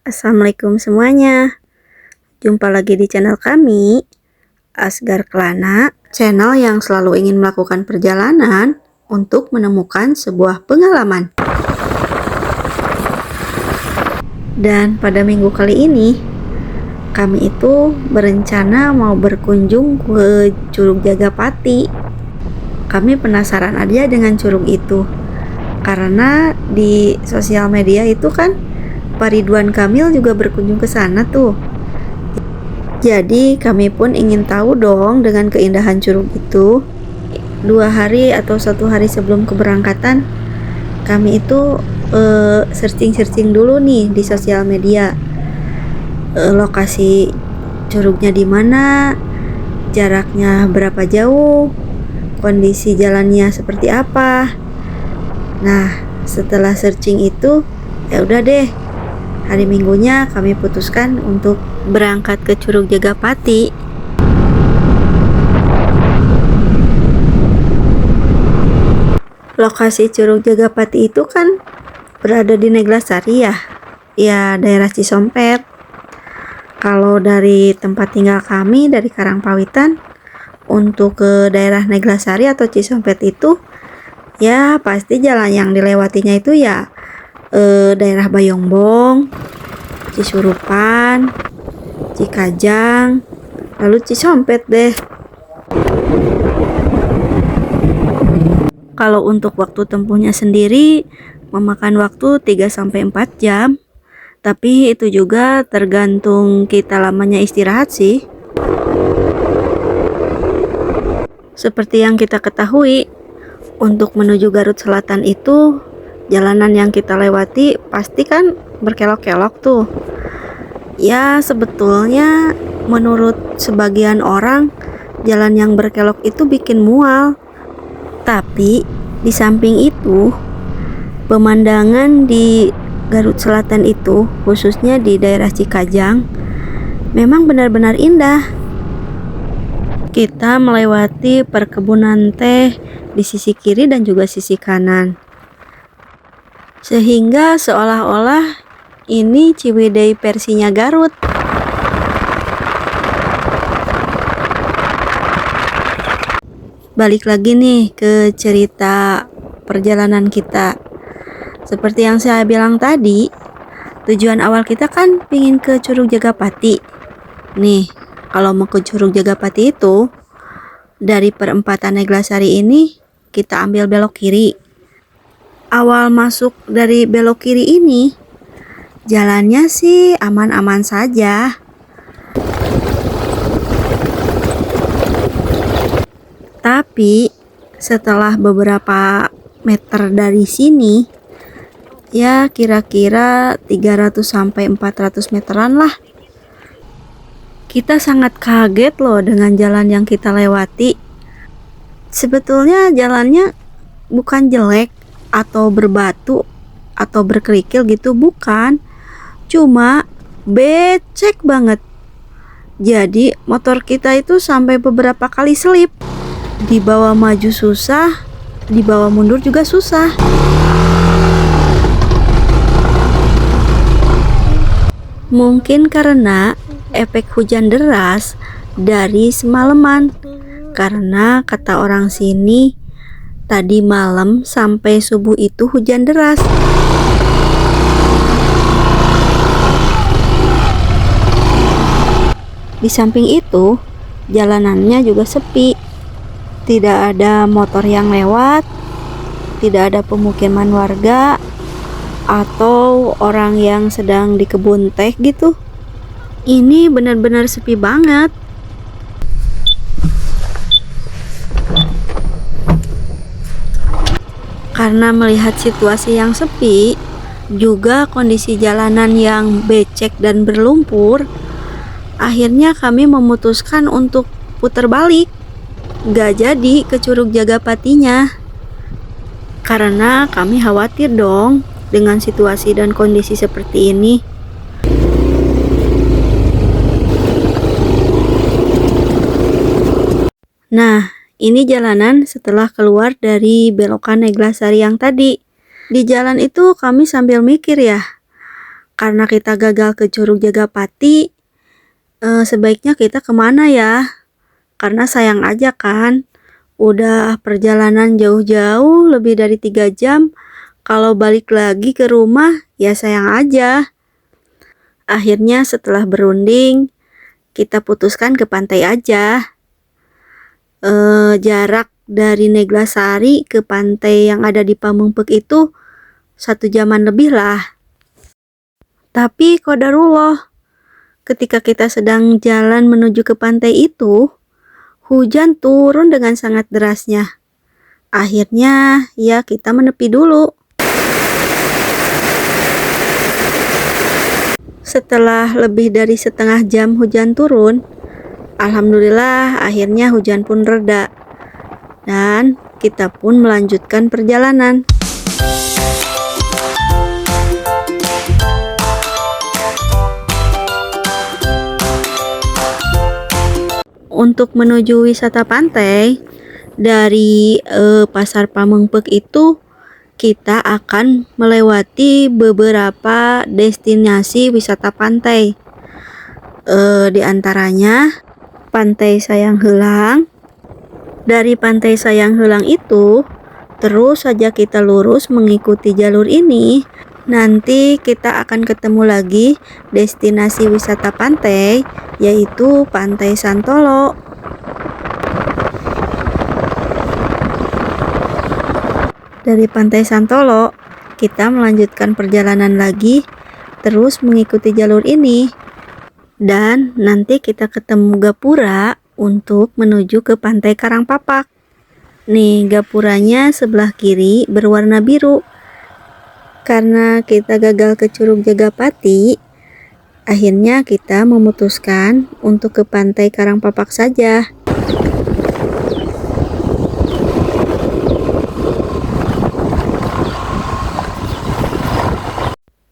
Assalamualaikum semuanya. Jumpa lagi di channel kami, Asgar Kelana, channel yang selalu ingin melakukan perjalanan untuk menemukan sebuah pengalaman. Dan pada minggu kali ini, kami itu berencana mau berkunjung ke Curug Jagapati. Kami penasaran aja dengan curug itu, karena di sosial media itu kan Pak Ridwan Kamil juga berkunjung ke sana tuh. Jadi kami pun ingin tahu dong dengan keindahan curug itu. 2 hari atau 1 hari sebelum keberangkatan, kami itu searching dulu nih di sosial media, lokasi curugnya di mana, jaraknya berapa jauh, kondisi jalannya seperti apa. Nah, setelah searching itu, ya udah deh, hari Minggunya kami putuskan untuk berangkat ke Curug Jagapati. Lokasi Curug Jagapati itu kan berada di Neglasari ya daerah Cisompet. Kalau dari tempat tinggal kami dari Karangpawitan untuk ke daerah Neglasari atau Cisompet itu, ya pasti jalan yang dilewatinya itu ya daerah Bayongbong, Cisurupan, Cikajang, lalu Cisompet deh. Kalau untuk waktu tempuhnya sendiri memakan waktu 3-4 jam, tapi itu juga tergantung kita lamanya istirahat sih. Seperti yang kita ketahui, untuk menuju Garut Selatan itu jalanan yang kita lewati pasti kan berkelok-kelok tuh. Ya sebetulnya menurut sebagian orang jalan yang berkelok itu bikin mual. Tapi di samping itu pemandangan di Garut Selatan itu, khususnya di daerah Cikajang, memang benar-benar indah. Kita melewati perkebunan teh di sisi kiri dan juga sisi kanan, sehingga seolah-olah ini Ciwidey versinya Garut. Balik lagi nih ke cerita perjalanan kita. Seperti yang saya bilang tadi, tujuan awal kita kan pingin ke Curug Jagapati. Nih, kalau mau ke Curug Jagapati itu, dari perempatan Neglasari ini kita ambil belok kiri. Awal masuk dari belok kiri ini, jalannya sih aman-aman saja. Tapi setelah beberapa meter dari sini, ya kira-kira 300-400 meteran lah, kita sangat kaget loh dengan jalan yang kita lewati. Sebetulnya jalannya bukan jelek atau berbatu atau berkerikil gitu, bukan. Cuma becek banget. Jadi motor kita itu sampai beberapa kali selip. Dibawa maju susah, dibawa mundur juga susah. Mungkin karena efek hujan deras dari semalaman. Karena kata orang sini, tadi malam sampai subuh itu hujan deras. Di samping itu, jalanannya juga sepi. Tidak ada motor yang lewat, tidak ada pemukiman warga atau orang yang sedang di kebun teh gitu. Ini benar-benar sepi banget. Karena melihat situasi yang sepi, juga kondisi jalanan yang becek dan berlumpur, akhirnya kami memutuskan untuk putar balik. Gak jadi ke Curug Jagapatinya, karena kami khawatir dong dengan situasi dan kondisi seperti ini. Nah, ini jalanan setelah keluar dari belokan Neglasari yang tadi. Di jalan itu kami sambil mikir ya, Karena kita gagal ke Curug Jagapati, sebaiknya kita kemana ya? Karena sayang aja kan, udah perjalanan jauh-jauh lebih dari 3 jam. Kalau balik lagi ke rumah, ya sayang aja. Akhirnya setelah berunding, kita putuskan ke pantai aja. Jarak dari Neglasari ke pantai yang ada di Pamengpeuk itu 1 jaman lebih lah. Tapi qadarullah, ketika kita sedang jalan menuju ke pantai itu, hujan turun dengan sangat derasnya. Akhirnya ya kita menepi dulu. Setelah lebih dari setengah jam hujan turun, alhamdulillah akhirnya hujan pun reda. Dan kita pun melanjutkan perjalanan. Untuk menuju wisata pantai, dari Pasar Pamengpeuk itu kita akan melewati beberapa destinasi wisata pantai. Di antaranya Pantai Sayang Heulang. Dari Pantai Sayang Heulang itu terus saja kita lurus mengikuti jalur ini. Nanti kita akan ketemu lagi destinasi wisata pantai, yaitu Pantai Santolo. Dari Pantai Santolo, kita melanjutkan perjalanan lagi, terus mengikuti jalur ini. Dan nanti kita ketemu gapura untuk menuju ke Pantai Karangpapak. Nih, gapuranya sebelah kiri berwarna biru. Karena kita gagal ke Curug Jagapati, akhirnya kita memutuskan untuk ke Pantai Karangpapak saja.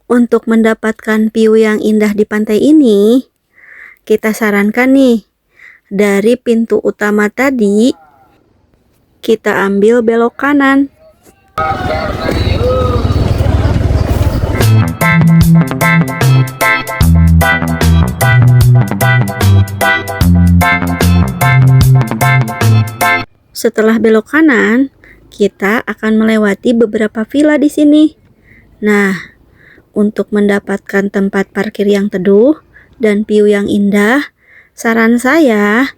Untuk mendapatkan view yang indah di pantai ini, kita sarankan nih, dari pintu utama tadi, kita ambil belok kanan. Setelah belok kanan, kita akan melewati beberapa villa di sini. Nah, untuk mendapatkan tempat parkir yang teduh dan view yang indah, saran saya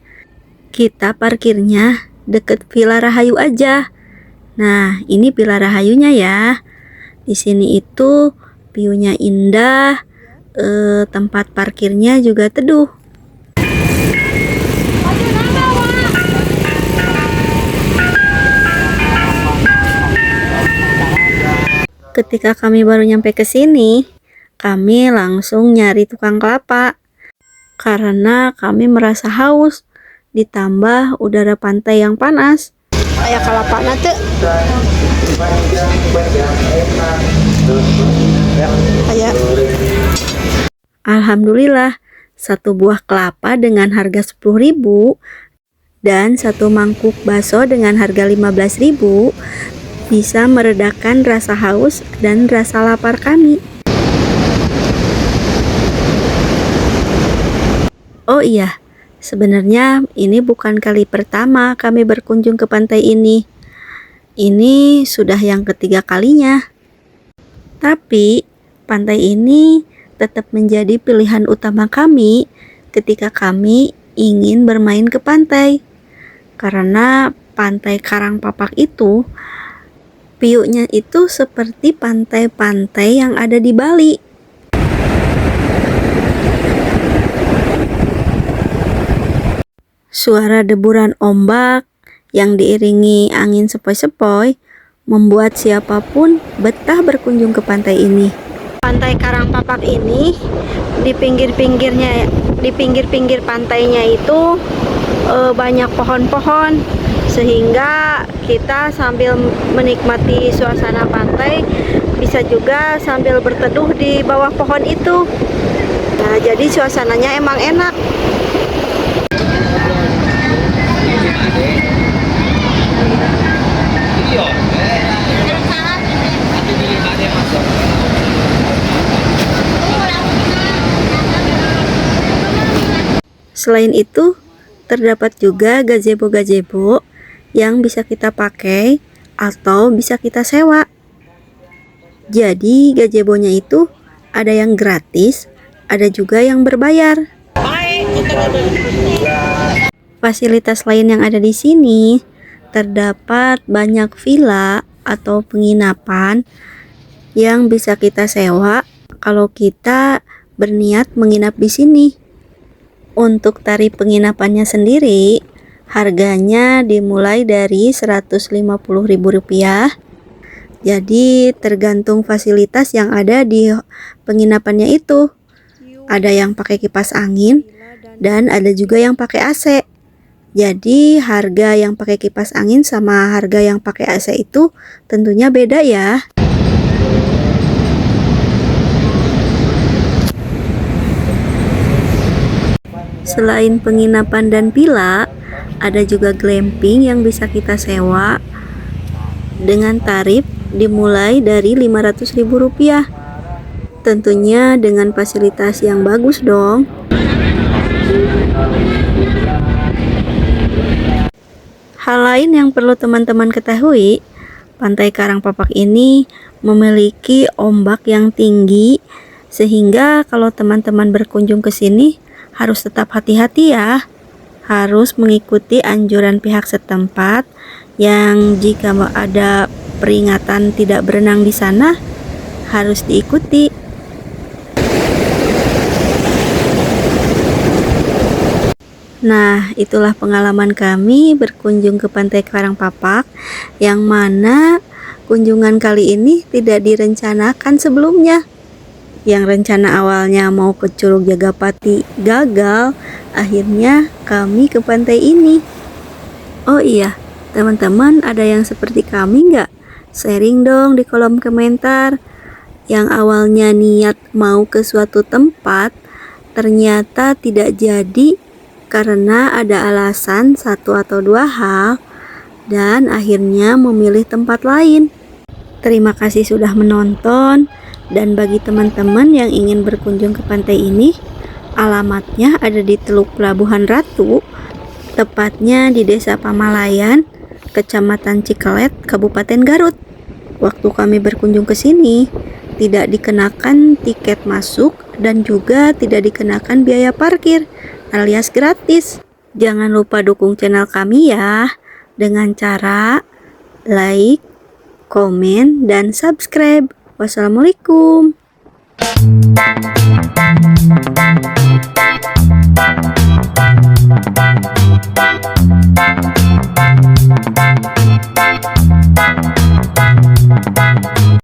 kita parkirnya deket Villa Rahayu aja. Nah, ini Villa Rahayunya ya. Di sini itu view-nya indah, tempat parkirnya juga teduh. Ketika kami baru nyampe ke sini, kami langsung nyari tukang kelapa. Karena kami merasa haus, ditambah udara pantai yang panas. Aya kelapa nate. Aya. Alhamdulillah, 1 buah kelapa dengan harga 10.000 dan 1 mangkuk bakso dengan harga 15.000 bisa meredakan rasa haus dan rasa lapar kami. Oh iya, sebenarnya ini bukan kali pertama kami berkunjung ke pantai ini. Ini sudah yang ketiga kalinya. Tapi pantai ini tetap menjadi pilihan utama kami ketika kami ingin bermain ke pantai. Karena Pantai Karangpapak itu view-nya itu seperti pantai-pantai yang ada di Bali. Suara deburan ombak yang diiringi angin sepoi-sepoi membuat siapapun betah berkunjung ke pantai ini. Pantai Karangpapak ini di pinggir-pinggir pantainya itu banyak pohon-pohon, sehingga kita sambil menikmati suasana pantai bisa juga sambil berteduh di bawah pohon itu. Nah, jadi suasananya emang enak. Selain itu, terdapat juga gazebo-gazebo yang bisa kita pakai atau bisa kita sewa. Jadi gazebonya itu ada yang gratis, ada juga yang berbayar. Fasilitas lain yang ada di sini terdapat banyak villa atau penginapan yang bisa kita sewa kalau kita berniat menginap di sini. Untuk tarif penginapannya sendiri, harganya dimulai dari Rp150.000. Jadi tergantung fasilitas yang ada di penginapannya itu. Ada yang pakai kipas angin dan ada juga yang pakai AC. Jadi harga yang pakai kipas angin sama harga yang pakai AC itu tentunya beda ya. Selain penginapan dan villa, ada juga glamping yang bisa kita sewa dengan tarif dimulai dari Rp500.000. Tentunya dengan fasilitas yang bagus dong. Hal lain yang perlu teman-teman ketahui, Pantai Karangpapak ini memiliki ombak yang tinggi, sehingga kalau teman-teman berkunjung ke sini harus tetap hati-hati ya. Harus mengikuti anjuran pihak setempat yang jika ada peringatan tidak berenang di sana harus diikuti. Nah, itulah pengalaman kami berkunjung ke Pantai Karangpapak, yang mana kunjungan kali ini tidak direncanakan sebelumnya. Yang rencana awalnya mau ke Curug Jagapati gagal, akhirnya kami ke pantai ini. Oh iya, teman-teman ada yang seperti kami nggak? Sharing dong di kolom komentar. Yang awalnya niat mau ke suatu tempat, ternyata tidak jadi karena ada alasan satu atau dua hal, dan akhirnya memilih tempat lain. Terima kasih sudah menonton, dan bagi teman-teman yang ingin berkunjung ke pantai ini, alamatnya ada di Teluk Pelabuhan Ratu, tepatnya di Desa Pamalayan, Kecamatan Cikelet, Kabupaten Garut. Waktu kami berkunjung ke sini, tidak dikenakan tiket masuk dan juga tidak dikenakan biaya parkir alias gratis. Jangan lupa dukung channel kami ya dengan cara like, komen, dan subscribe. Wassalamualaikum.